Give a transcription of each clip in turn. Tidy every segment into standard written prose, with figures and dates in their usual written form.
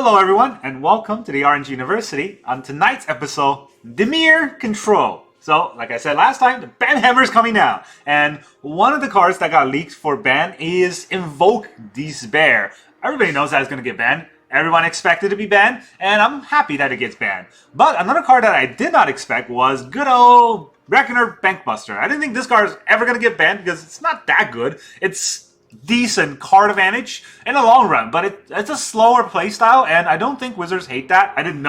Hello everyone, and welcome to the RNG University. On tonight's episode, Dimir Control. So, like I said last time, the ban hammer is coming down. And one of the cards that got leaked for ban is Invoke Despair. Everybody knows that it's going to get banned. Everyone expected it to be banned, and I'm happy that it gets banned. But another card that I did not expect was good old Reckoner Bankbuster. I didn't think this card is ever going to get banned because it's not that good. It's decent card advantage in the long run, but it's a slower playstyle, and I don't think Wizards hate that. I didn't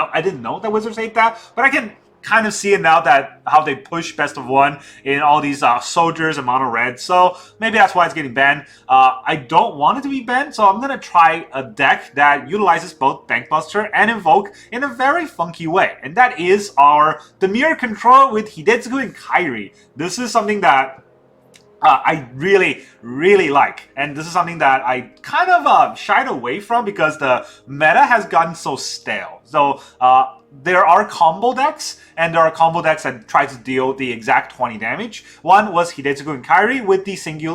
know that Wizards hate that, but I can kind of see it now that how they push best of one in all these soldiers and mono red, so maybe that's why it's getting banned. I don't want it to be banned, so I'm gonna try a deck that utilizes both Bankbuster and Invoke in a very funky way, and that is our Dimir Control with Hidetsugu and Kairi. This is something that I really like, and this is something that I kind of shied away from because the meta has gotten so stale. So there are combo decks, and there are combo decks that try to deal the exact 20 damage. One was Hidetsugu and Kairi with the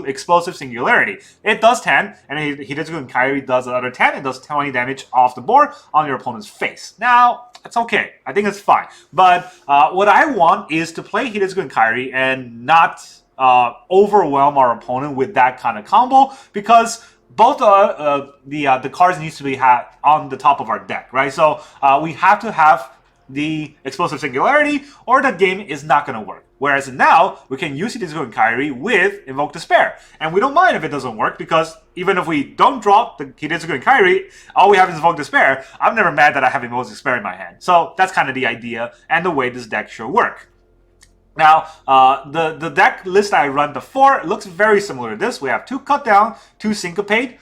explosive singularity. It does 10, and Hidetsugu and Kairi does another 10. It does 20 damage off the board on your opponent's face. Now, it's okay. I think it's fine. But what I want is to play Hidetsugu and Kairi and not overwhelm our opponent with that kind of combo, because both the cards needs to be had on the top of our deck, right? So we have to have the explosive singularity, or the game is not going to work. Whereas now we can use Hidetsugu and Kairi with Invoke Despair, and we don't mind if it doesn't work, because even if we don't drop the Hidetsugu and Kairi, all we have is Invoke Despair. I'm never mad that I have Invoke Despair in my hand. So that's kind of the idea and the way this deck should work. Now, the deck list I run before looks very similar to this. We have 2 Cut Down, 2 Syncopate,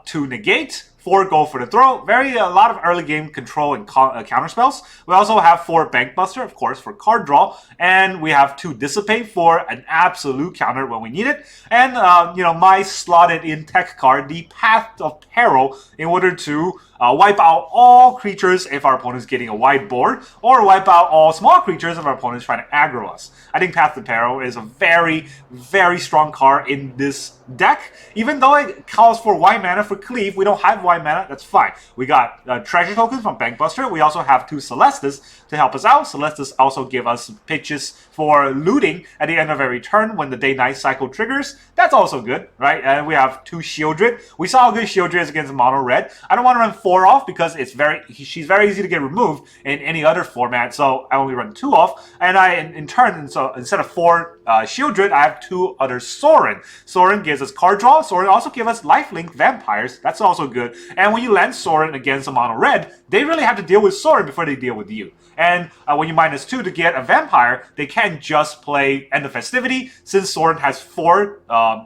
2 Negate, 4 Go for the Throw. A lot of early game control and counter spells. We also have 4 Bankbuster, of course, for card draw, and we have 2 Dissipate for an absolute counter when we need it. And my slotted in tech card, the Path of Peril, in order to wipe out all creatures if our opponent is getting a wide board, or wipe out all small creatures if our opponent is trying to aggro us. I think Path of Peril is a very, very strong card in this deck. Even though it calls for white mana for Cleave, we don't have white mana, that's fine. We got treasure tokens from Bankbuster. We also have 2 Celestis to help us out. Celestis also give us pitches for looting at the end of every turn when the day-night cycle triggers. That's also good, right? And we have 2 Sheoldred. We saw how good Sheoldred is against mono red. I don't want to run 4 off because she's very easy to get removed in any other format, so I only run 2 off. And so instead of 4 Sheoldred, I have 2 other Sorin. Sorin gives us card draw. Sorin also gives us lifelink vampires. That's also good. And when you land Sorin against a mono red, they really have to deal with Sorin before they deal with you. And when you -2 to get a vampire, they can't just play End of Festivity. Since Sorin has 4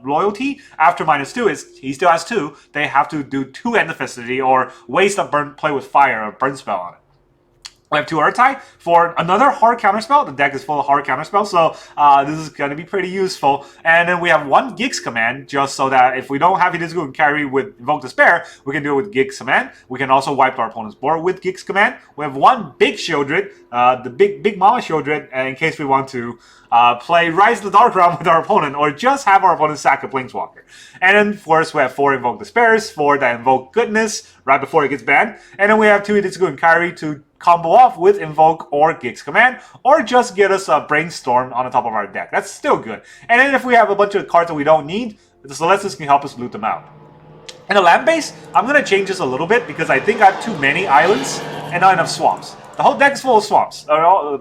loyalty, after -2 he still has 2. They have to do 2 End of Festivity or waste a play with fire or burn spell on it. We have 2 Ertai for another hard counterspell. The deck is full of hard counterspells, so this is going to be pretty useful. And then we have 1 Gix command, just so that if we don't have Hidetsugu and Kairi with Invoke Despair, we can do it with Gix command. We can also wipe our opponent's board with Gix command. We have 1 big Sheoldred, the big mama Sheoldred, in case we want to play Rise of the Dark Realm with our opponent, or just have our opponent sack a Planeswalker. And then, of course, we have 4 Invoke Despairs for that Invoke Goodness right before it gets banned. And then we have 2 Hidetsugu and Kairi to combo off with Invoke or Gix command, or just get us a Brainstorm on the top of our deck. That's still good. And then if we have a bunch of cards that we don't need, the Celestis can help us loot them out. In the land base, I'm going to change this a little bit because I think I have too many islands and not enough swamps. The whole deck is full of swamps,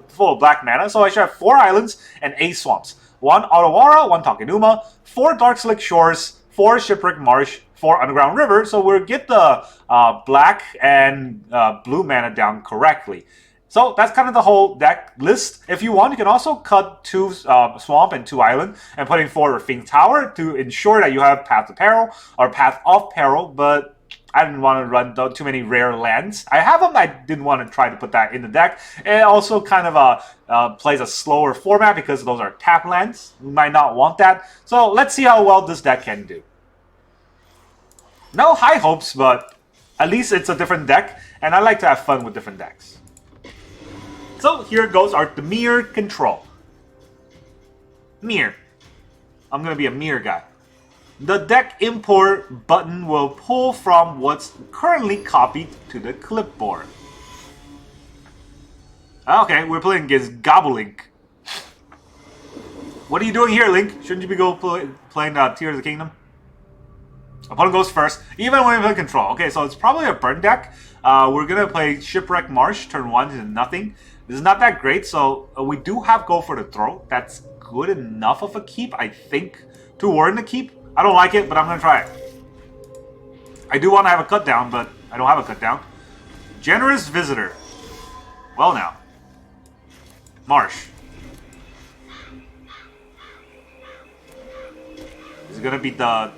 full of black mana, so I should have 4 islands and 8 swamps. 1 Otawara, 1 Takenuma, 4 Darkslick Shores, 4 Shipwreck Marsh, 4 Underground River, so we'll get the black and blue mana down correctly. So that's kind of the whole deck list. If you want, you can also cut 2 Swamp and 2 Island and put in 4 Rafine Tower to ensure that you have Path of Peril or Path of Peril, but I didn't want to run too many rare lands. I have them, I didn't want to try to put that in the deck. It also kind of plays a slower format because those are tap lands. You might not want that. So let's see how well this deck can do. No high hopes, but at least it's a different deck, and I like to have fun with different decks. So here goes our Dimir Control. Mir. I'm going to be a Mir guy. the deck import button will pull from what's currently copied to the clipboard. Okay, we're playing against Gobbelink. What are you doing here, Link? Shouldn't you be playing Tears of the Kingdom? Opponent goes first, even when we play control. Okay, so it's probably a burn deck. We're going to play Shipwreck Marsh, turn 1 to nothing. This is not that great, so we do have Go for the Throw. That's good enough of a keep, I think, to warrant the keep. I don't like it, but I'm going to try it. I do want to have a cut down, but I don't have a cut down. Generous Visitor. Well now. Marsh. Is it going to be the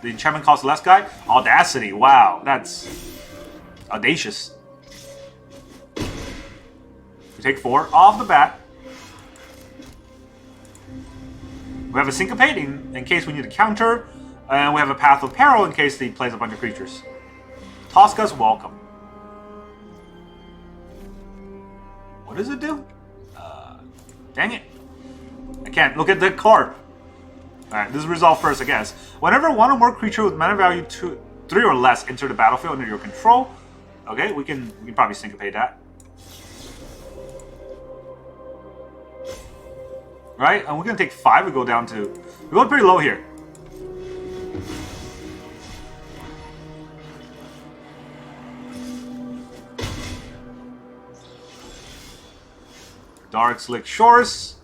enchantment cost less guy? Audacity. Wow, that's audacious. We take 4 off the bat. We have a Syncopate in case we need a counter. And we have a Path of Peril in case he plays a bunch of creatures. Tosca's welcome. What does it do? Dang it. I can't look at the card. Alright, this is resolve first, I guess. Whenever one or more creature with mana value 3 or less enter the battlefield under your control. Okay, we can probably Syncopate that. Right? And we're going to take 5 and go down to... We're going pretty low here. Darkslick Shores.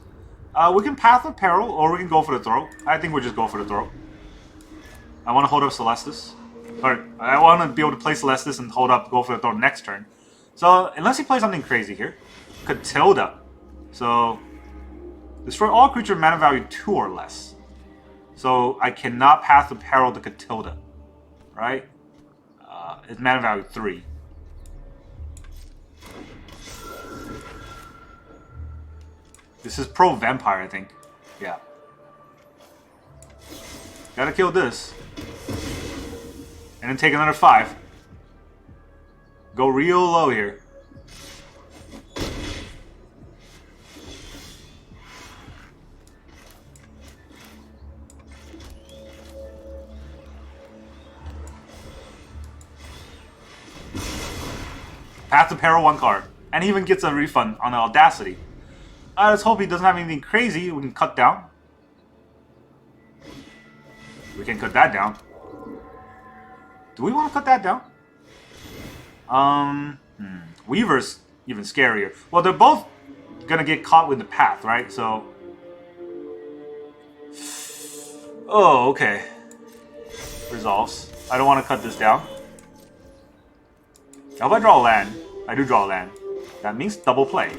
We can Path of Peril, or we can go for the throw. I think we'll just go for the throw. I want to hold up Celestis. Or, I want to be able to play Celestis and hold up, go for the throw next turn. So, unless he plays something crazy here. Catilda. So, destroy all creature mana value 2 or less. So, I cannot Path of Peril to Catilda. Right? It's mana value 3. This is pro vampire, I think. Yeah. Gotta kill this. And then take another 5. Go real low here. Path to Peril 1 card. And he even gets a refund on the Audacity. Let's hope he doesn't have anything crazy. We can cut down. We can cut that down. Do we want to cut that down? Weaver's even scarier. Well, they're both gonna get caught with the path, right? So... Oh, okay. Resolves. I don't want to cut this down. How about I draw a land? I do draw a land. That means double play.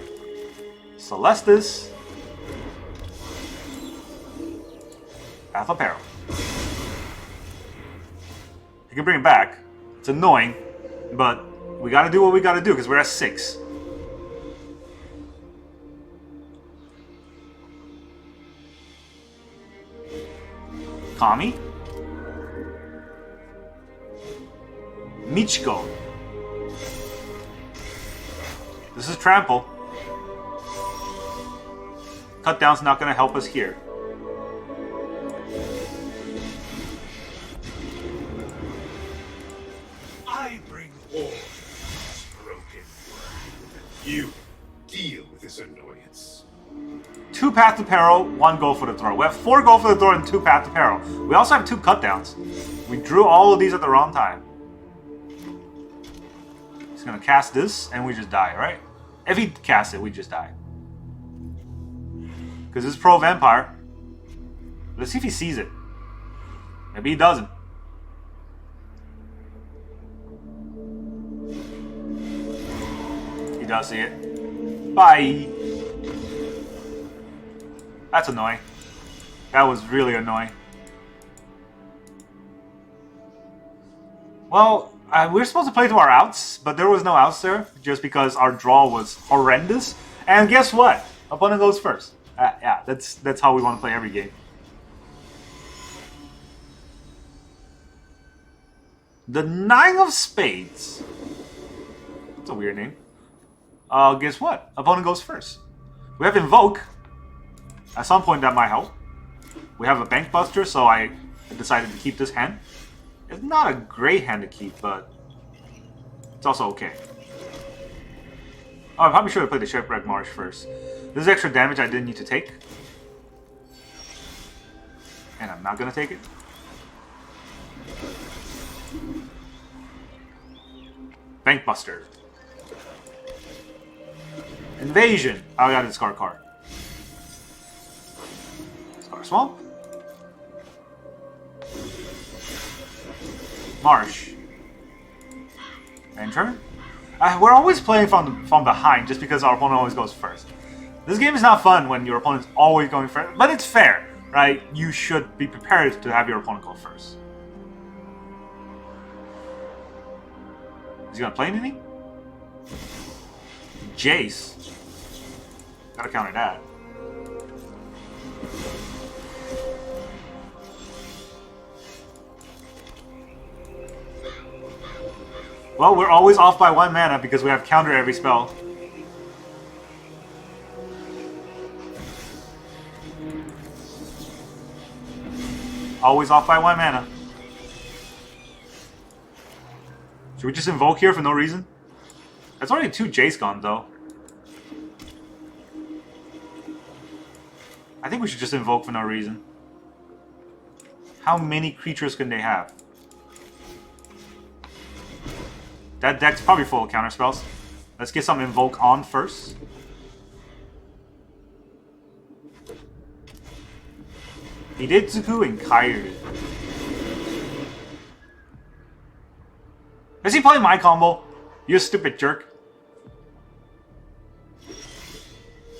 Celestis. Path of Peril. You can bring it back. It's annoying, but we gotta do what we gotta do because we're at 6. Kami. Michiko. This is Trample. Cut down's not going to help us here. I bring order to this broken world. You deal with this annoyance. 2 Path to Peril, 1 Go for the Throw. We have 4 Go for the Throw and 2 Path to Peril. We also have 2 cut downs. We drew all of these at the wrong time. He's going to cast this and we just die, right? If he casts it, we just die. Because it's pro vampire. Let's see if he sees it. Maybe he doesn't. He does see it. Bye. That's annoying. That was really annoying. Well, we're supposed to play to our outs, but there was no outs there just because our draw was horrendous. And guess what? Opponent goes first. Yeah, that's how we want to play every game. The 9 of Spades. That's a weird name. Guess what? Opponent goes first. We have Invoke. At some point that might help. We have a Bank Buster, so I decided to keep this hand. It's not a great hand to keep, but it's also okay. Oh, I probably should have played the Shipwreck Marsh first. This is extra damage I didn't need to take. And I'm not going to take it. Bank Buster. Invasion. Oh, I got to discard card. Discard Swamp. Marsh. And turn. We're always playing from behind just because our opponent always goes first. This game is not fun when your opponent's always going first, but it's fair, right? You should be prepared to have your opponent go first. Is he gonna play anything? Jace. Gotta counter that. Well, we're always off by 1 mana because we have counter every spell. Always off by 1 mana. Should we just invoke here for no reason? That's already 2 Jace gone, though. I think we should just invoke for no reason. How many creatures can they have? That deck's probably full of counter spells. Let's get some invoke on first. Hidetsugu and Kairi. Is he playing my combo? You stupid jerk.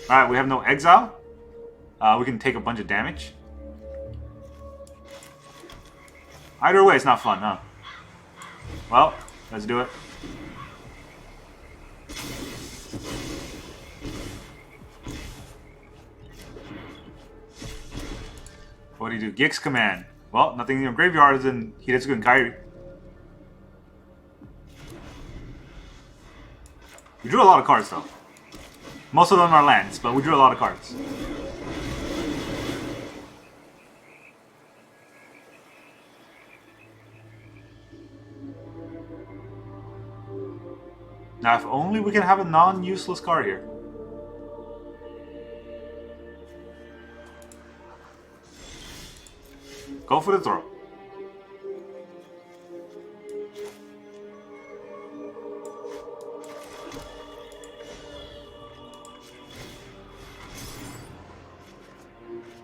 Alright, we have no exile. We can take a bunch of damage. Either way, it's not fun, huh? Well, let's do it. What do you do? Gix command. Well, nothing in your graveyard other than Hidetsugu and Kairi. We drew a lot of cards, though. Most of them are lands, but we drew a lot of cards. Now, if only we can have a non-useless card here. Go for the throw.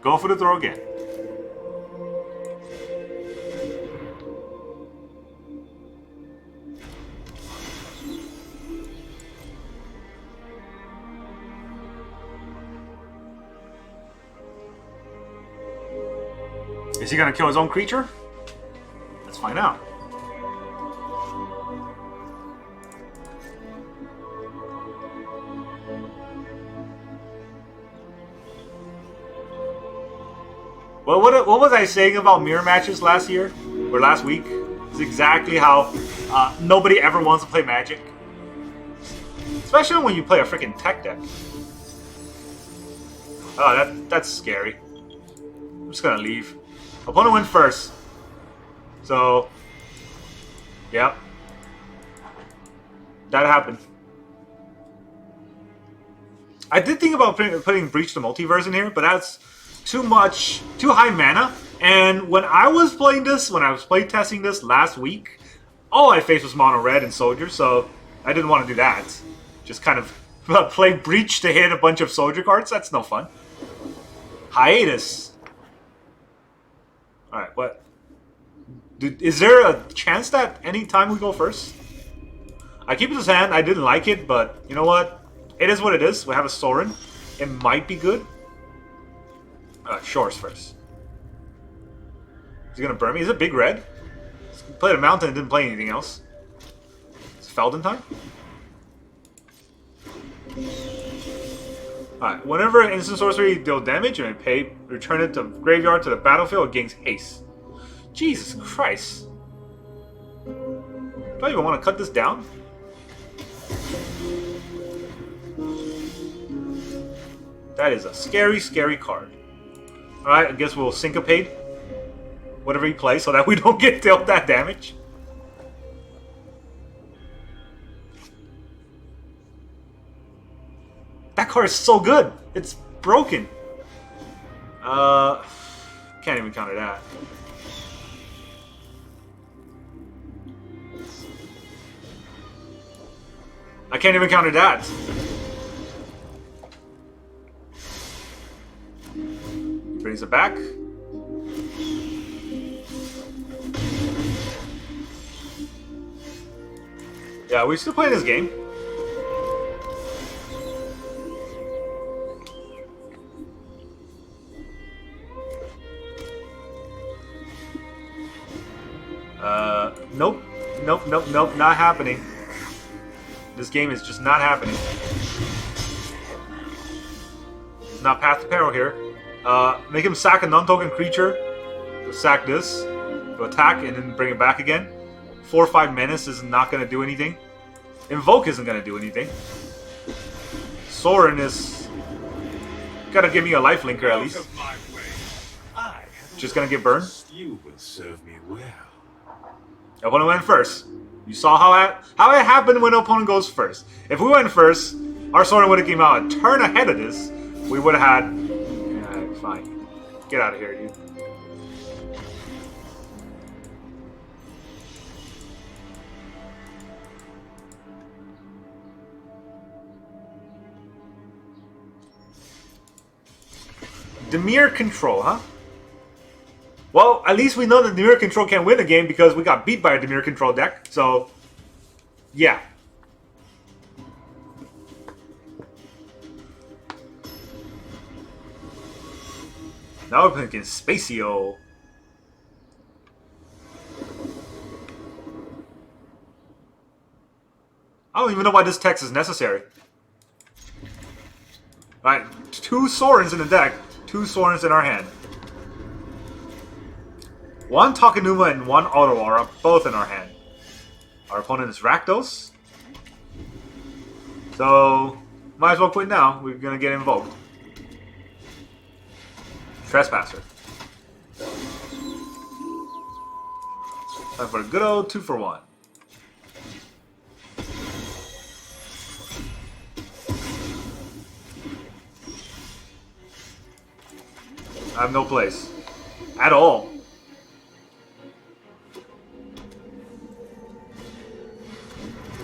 Go for the throw again. Is he gonna kill his own creature? Let's find out. Well, what was I saying about mirror matches last year? Or last week? It's exactly how nobody ever wants to play Magic. Especially when you play a freaking tech deck. Oh, that's scary. I'm just gonna leave. Opponent went first. So, yeah. That happened. I did think about putting Breach the Multiverse in here, but that's too high mana. And when I was playing this, when I was playtesting this last week, all I faced was mono red and soldier, so I didn't want to do that. Just kind of play Breach to hit a bunch of soldier cards. That's no fun. Hiatus. Alright, what? Is there a chance that any time we go first? I keep this hand. I didn't like it, but you know what? It is what it is. We have a Sorin. It might be good. Shores first. Is he gonna burn me? Is it big red? He played a mountain and didn't play anything else. It's Felden time? Alright, whenever an instant sorcery deal damage, you may pay, return it to graveyard to the battlefield, it gains haste. Jesus Christ. Do I even want to cut this down? That is a scary, scary card. Alright, I guess we'll Syncopate whatever he plays so that we don't get dealt that damage. That card is so good. It's broken. Can't even counter that. I can't even counter that. Brings it back. Yeah, we're still playing this game. Nope. Nope, not happening. This game is just not happening. It's not Path of Peril here. Make him sack a non-token creature. To sack this. To attack and then bring it back again. 4 or 5 menace is not going to do anything. Invoke isn't going to do anything. Sorin is... Gotta give me a lifelinker at least. Just gonna get burned. You will serve me well. Opponent went first. You saw how it happened when the opponent goes first. If we went first, our Sorin would have came out a turn ahead of this. We would have had... Yeah, fine. Get out of here, dude. Dimir control, huh? Well, at least we know that Dimir control can't win the game because we got beat by a Dimir control deck. So, yeah. Now we're playing against Spacio. I don't even know why this text is necessary. Alright, 2 Sorins in the deck. 2 Sorins in our hand. 1 Takenuma and 1 Otawara, both in our hand. Our opponent is Rakdos. So, might as well quit now. We're gonna get invoked. Trespasser. Time for a good old 2 for 1. I have no place. At all.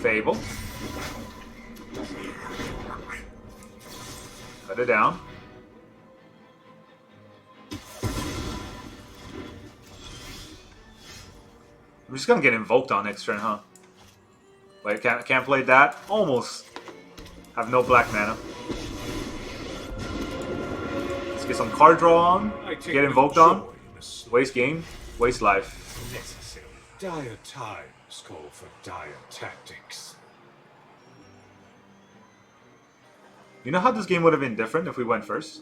Fable. Cut it down. I'm just gonna get invoked on next turn, huh? Wait, can't play that? Almost. Have no black mana. Let's get some card draw on. Get invoked on. Waste game. Waste life. Necessary. Dire times call for dire tactics. You know how this game would have been different if we went first?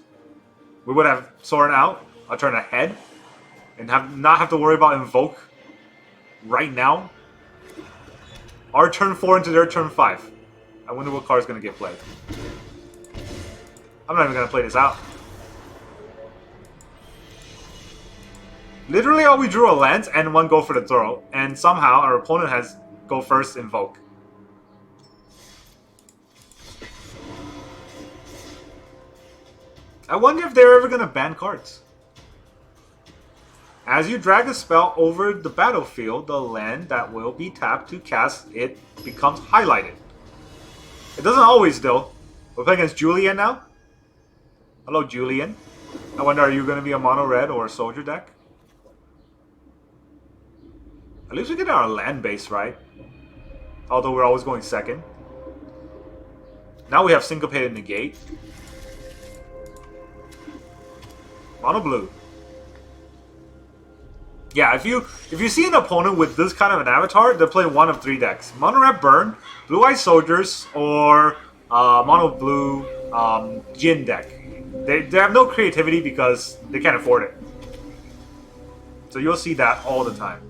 We would have Sorin out, a turn ahead, and not have to worry about invoke right now. Our turn 4 into their turn 5. I wonder what card is going to get played. I'm not even going to play this out. Literally all we drew a lance and 1 go for the throw, and somehow our opponent has go first invoke. I wonder if they're ever going to ban cards. As you drag a spell over the battlefield, the land that will be tapped to cast it becomes highlighted. It doesn't always though. We're playing against Julian now. Hello Julian. I wonder, are you going to be a mono red or a soldier deck? At least we get our land base right. Although we're always going second. Now we have Syncopate and Negate. Mono blue. Yeah, if you see an opponent with this kind of an avatar, they'll play one of 3 decks. Mono red burn, blue eyed soldiers, or mono blue Jin deck. They have no creativity because they can't afford it. So you'll see that all the time.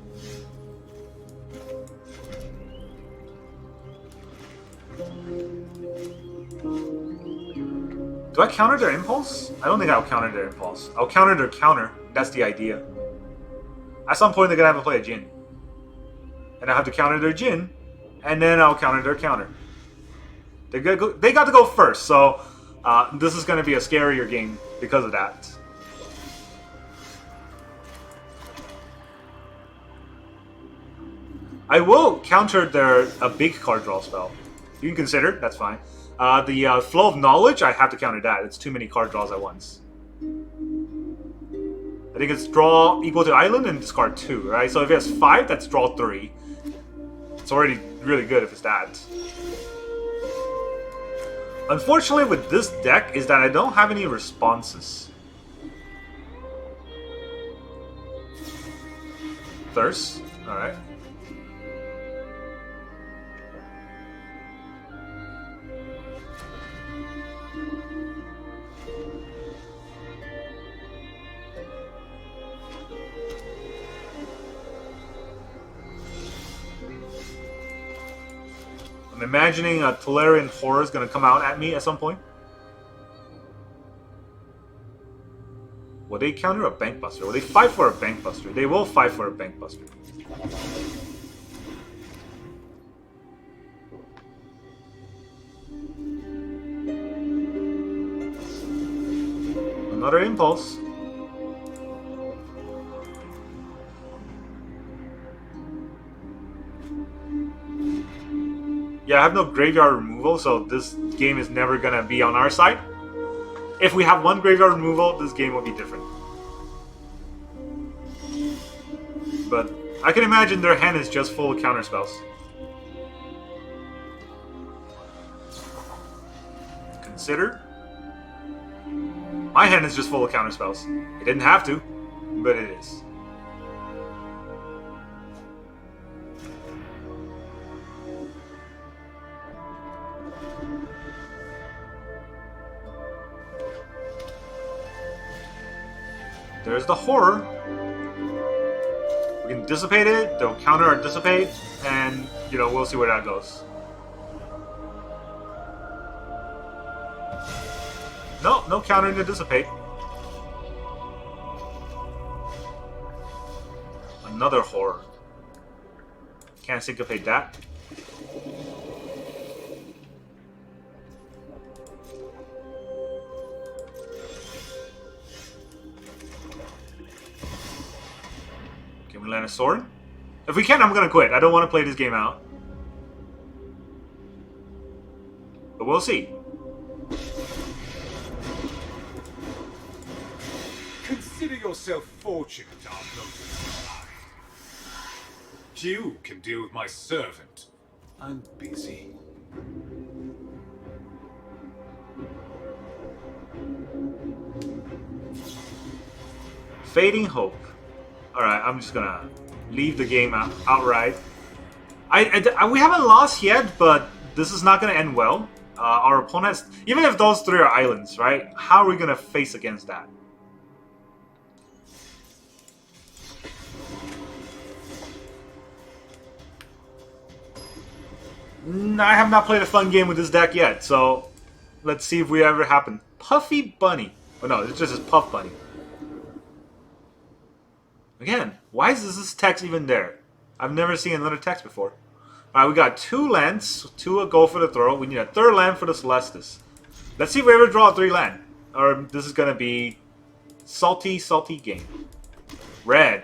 Do I counter their impulse? I don't think I'll counter their impulse. I'll counter their counter. That's the idea. At some point, they're gonna have to play a Jin. And I have to counter their Jin, and then I'll counter their counter. They got to go first, so this is gonna be a scarier game because of that. I will counter a big card draw spell. You can consider, that's fine. The Flow of Knowledge, I have to counter that. It's too many card draws at once. I think it's draw equal to island and discard 2, right? So if it has 5, that's draw 3. It's already really good if it's that. Unfortunately with this deck is that I don't have any responses. Thirst, alright. I'm imagining a Tolarian horror is going to come out at me at some point. Will they counter a Bank Buster? Will they fight for a Bank Buster? They will fight for a Bank Buster. Another Impulse. Yeah, I have no graveyard removal, so this game is never gonna be on our side. If we have one graveyard removal, this game will be different. But I can imagine their hand is just full of counterspells. Consider. My hand is just full of counterspells. It didn't have to, but it is. There's the horror. We can dissipate it, they'll counter our dissipate, and we'll see where that goes. No countering the dissipate. Another horror. Can't syncopate that. Can we land a Sorin? If we can, I'm gonna quit. I don't want to play this game out. But we'll see. Consider yourself fortunate, our noble. You can deal with my servant. I'm busy. Fading Hope. Alright, I'm just gonna leave the game outright. We haven't lost yet, but this is not gonna end well. Our opponents, even if those 3 are islands, right? How are we gonna face against that? I have not played a fun game with this deck yet, so let's see if we ever happen. Puffy Bunny. Oh no, it's just a Puff Bunny. Again, why is this text even there? I've never seen another text before. Alright, we got 2 lands, 2 go for the throw. We need a 3rd land for the Celestis. Let's see if we ever draw a 3 land. Or this is gonna be salty, salty game. Red.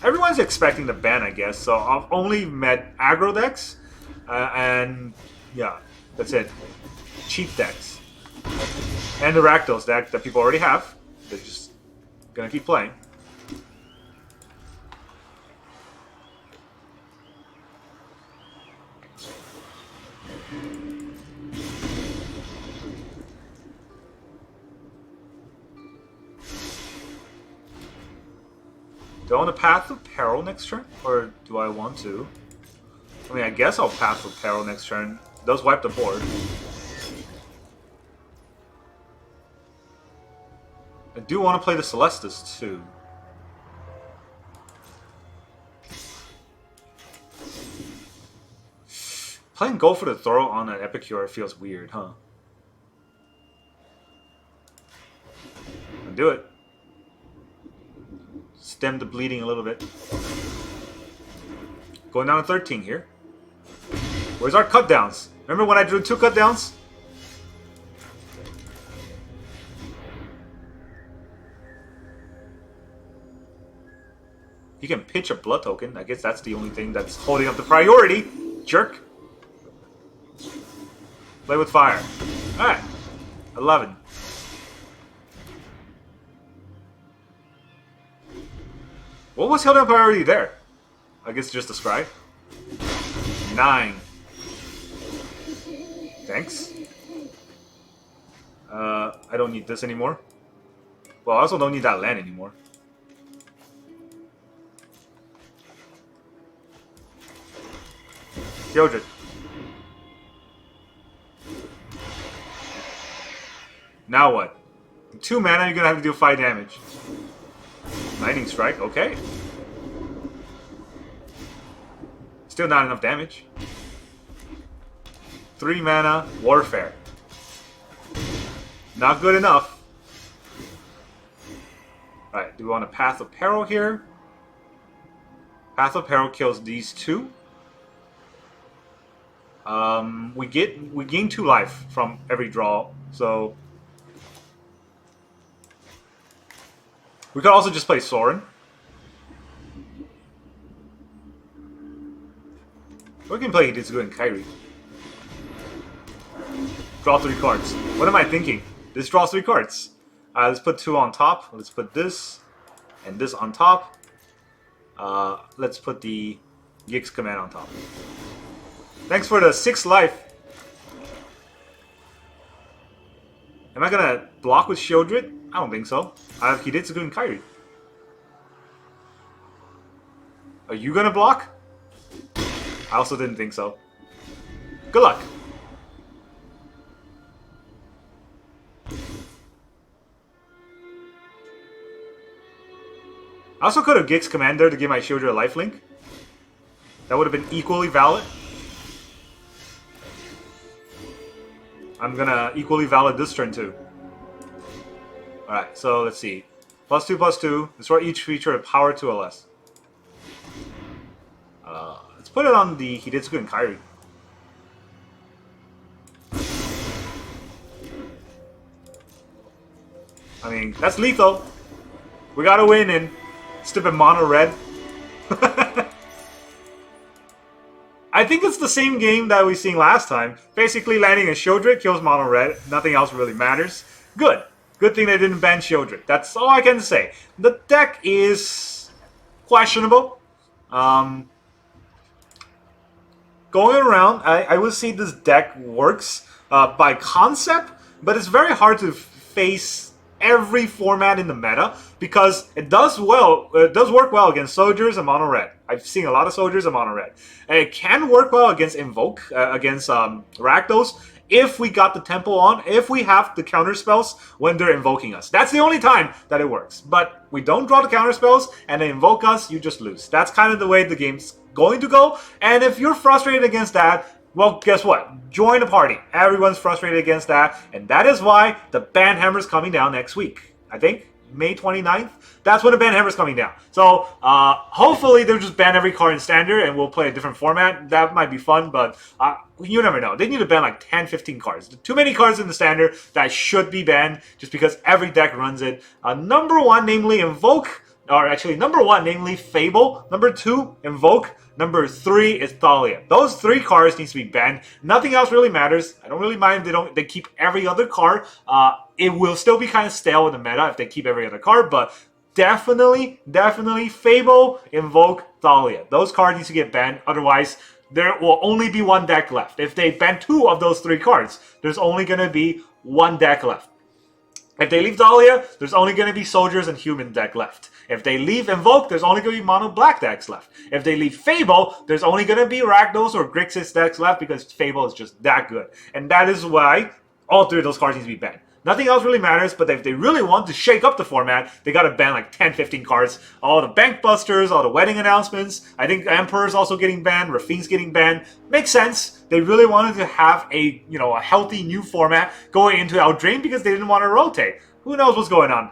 Everyone's expecting the ban, I guess, so I've only met aggro decks, and yeah, that's it. Cheap decks. And the Rakdos deck that people already have. They're just gonna keep playing. Do I want to Path of Peril next turn? Or do I want to? I mean, I guess I'll Path of Peril next turn. It does wipe the board. I do want to play the Celestis too. Playing Go for the Throw on an Epicure feels weird, huh? Do it. Stem the bleeding a little bit. Going down to 13 here. Where's our cut downs? Remember when I drew 2 cut downs? You can pitch a blood token. I guess that's the only thing that's holding up the priority. Jerk. Play with fire. Alright. 11. What was holding up priority there? I guess just the scry. 9. Thanks. I don't need this anymore. Well, I also don't need that land anymore. Sheoldred. Now what? 2 mana, you're gonna have to deal 5 damage. Lightning Strike, okay. Still not enough damage. 3 mana, Warfare. Not good enough. Alright, do we want a Path of Peril here? Path of Peril kills these 2. We gain 2 life from every draw, so we could also just play Sorin. We can play Hidetsugu and Kairi. Draw 3 cards. What am I thinking? This draws 3 cards. Let's put 2 on top. Let's put this and this on top. Let's put the Gix command on top. Thanks for the 6 life. Am I gonna block with Sheoldred? I don't think so. I have Hidetsugu and Kairi. Are you gonna block? I also didn't think so. Good luck. I also could have Gix Commander to give my Sheoldred a lifelink. That would have been equally valid. I'm gonna equally valid this turn too. Alright, so let's see. +2/+2. Destroy each feature of power 2 or less. Let's put it on the Hidetsugu and Kairi. I mean, that's lethal. We gotta win in stupid mono red. I think it's the same game that we seen last time. Basically, landing a Sheoldred kills mono red. Nothing else really matters. Good. Good thing they didn't ban Sheoldred. That's all I can say. The deck is questionable. Going around, I would say this deck works by concept, but it's very hard to face every format in the meta because it does work well against soldiers and mono red. I've seen a lot of soldiers and mono red. And it can work well against Invoke, against Rakdos, if we got the tempo on, if we have the counter spells when they're invoking us. That's the only time that it works. But we don't draw the counter spells and they invoke us, you just lose. That's kind of the way the game's going to go. And if you're frustrated against that, well, guess what? Join the party. Everyone's frustrated against that. And that is why the ban hammer's coming down next week. I think May 29th. That's when the ban hammer's coming down. So hopefully they'll just ban every card in standard and we'll play a different format. That might be fun, but you never know. They need to ban like 10, 15 cards. Too many cards in the standard that should be banned just because every deck runs it. Number 1, namely Invoke. Or actually, number 1, namely Fable. Number 2, Invoke. Number 3 is Thalia. Those 3 cards needs to be banned. Nothing else really matters. I don't really mind if they keep every other card. It will still be kind of stale in the meta if they keep every other card, but definitely Fable, Invoke, Thalia. Those cards need to get banned. Otherwise, there will only be 1 deck left. If they ban 2 of those 3 cards, there's only going to be 1 deck left. If they leave Thalia, there's only going to be Soldiers and Human deck left. If they leave Invoke, there's only going to be Mono Black decks left. If they leave Fable, there's only going to be Rakdos or Grixis decks left because Fable is just that good. And that is why all 3 of those cards need to be banned. Nothing else really matters, but if they really want to shake up the format, they gotta ban like 10, 15 cards. All the Bank Busters, all the wedding announcements. I think Emperor's also getting banned, Rafine's getting banned. Makes sense. They really wanted to have a a healthy new format going into Eldraine because they didn't want to rotate. Who knows what's going on?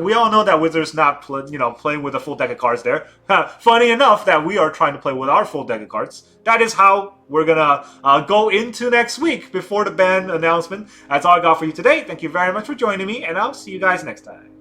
We all know that Wizards not playing with a full deck of cards there. Funny enough that we are trying to play with our full deck of cards. That is how we're gonna go into next week before the ban announcement. That's all I got for you today. Thank you very much for joining me, and I'll see you guys next time.